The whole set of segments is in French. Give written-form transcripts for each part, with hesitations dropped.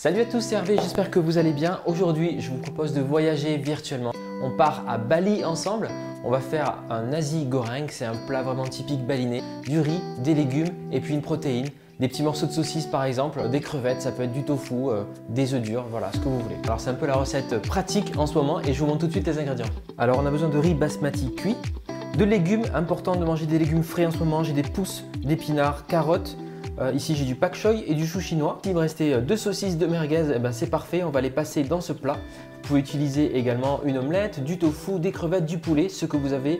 Salut à tous, c'est Hervé, j'espère que vous allez bien. Aujourd'hui, je vous propose de voyager virtuellement. On part à Bali ensemble. On va faire un nasi goreng, c'est un plat vraiment typique balinais. Du riz, des légumes et puis une protéine. Des petits morceaux de saucisse par exemple, des crevettes, ça peut être du tofu, des œufs durs, voilà, ce que vous voulez. Alors c'est un peu la recette pratique en ce moment et je vous montre tout de suite les ingrédients. Alors on a besoin de riz basmati cuit, de légumes, important de manger des légumes frais en ce moment. J'ai des pousses d'épinards, carottes. Ici j'ai du pak choy et du chou chinois. S'il me restait 2 saucisses de merguez, c'est parfait, on va les passer dans ce plat. Vous pouvez utiliser également une omelette, du tofu, des crevettes, du poulet, ce que vous avez.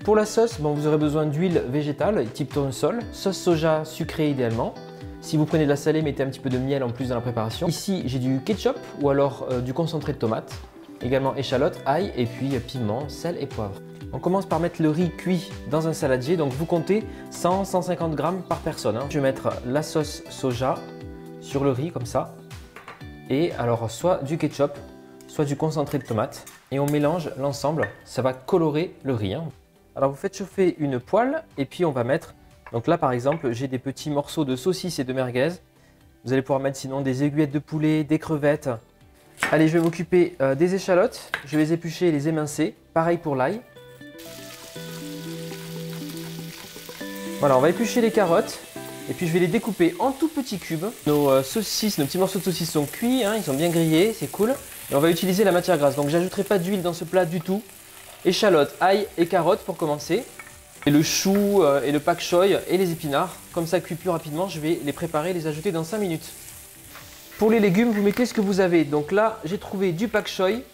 Pour la sauce, vous aurez besoin d'huile végétale type tournesol, sauce soja sucrée idéalement. Si vous prenez de la salée, mettez un petit peu de miel en plus dans la préparation. Ici j'ai du ketchup ou alors du concentré de tomate. Également échalote, ail et puis piment, sel et poivre. On commence par mettre le riz cuit dans un saladier, donc vous comptez 100-150 grammes par personne. Je vais mettre la sauce soja sur le riz comme ça. Et alors soit du ketchup, soit du concentré de tomate. Et on mélange l'ensemble, ça va colorer le riz. Alors vous faites chauffer une poêle et puis on va mettre, donc là par exemple j'ai des petits morceaux de saucisse et de merguez. Vous allez pouvoir mettre sinon des aiguillettes de poulet, des crevettes. Allez, je vais m'occuper des échalotes, je vais les éplucher et les émincer. Pareil pour l'ail. Voilà, on va éplucher les carottes et puis je vais les découper en tout petits cubes. Nos saucisses, nos petits morceaux de saucisses sont cuits, ils sont bien grillés, c'est cool. Et on va utiliser la matière grasse, donc j'ajouterai pas d'huile dans ce plat du tout. Échalotes, ail et carottes pour commencer. Et le chou et le pak choy et les épinards, comme ça cuit plus rapidement, je vais les préparer et les ajouter dans 5 minutes. Pour les légumes, vous mettez ce que vous avez. Donc là, j'ai trouvé du pak choy.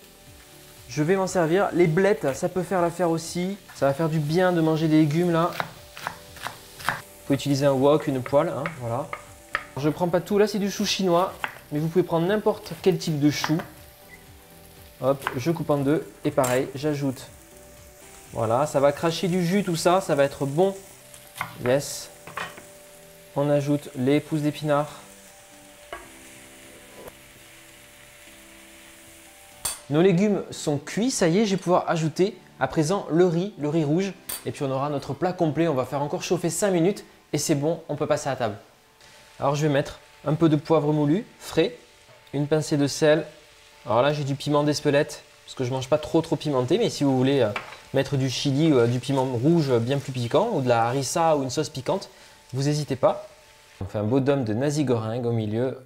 Je vais m'en servir. Les blettes, ça peut faire l'affaire aussi. Ça va faire du bien de manger des légumes là. Vous pouvez utiliser un wok, une poêle, voilà. Je ne prends pas tout, là c'est du chou chinois, mais vous pouvez prendre n'importe quel type de chou. Hop, je coupe en deux et pareil, j'ajoute. Voilà, ça va cracher du jus, tout ça, ça va être bon. Yes. On ajoute les pousses d'épinards. Nos légumes sont cuits, ça y est, je vais pouvoir ajouter à présent le riz rouge. Et puis on aura notre plat complet, on va faire encore chauffer 5 minutes et c'est bon, on peut passer à table. Alors je vais mettre un peu de poivre moulu, frais, une pincée de sel. Alors là j'ai du piment d'Espelette, parce que je ne mange pas trop pimenté, mais si vous voulez mettre du chili ou du piment rouge bien plus piquant, ou de la harissa ou une sauce piquante, vous n'hésitez pas. On fait un beau dôme de nasi goreng au milieu.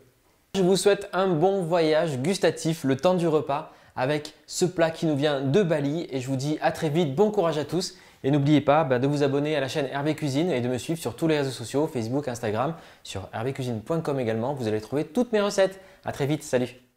Je vous souhaite un bon voyage gustatif le temps du repas avec ce plat qui nous vient de Bali et je vous dis à très vite, bon courage à tous et n'oubliez pas de vous abonner à la chaîne Hervé Cuisine et de me suivre sur tous les réseaux sociaux, Facebook, Instagram, sur hervécuisine.com également, vous allez trouver toutes mes recettes. À très vite, salut!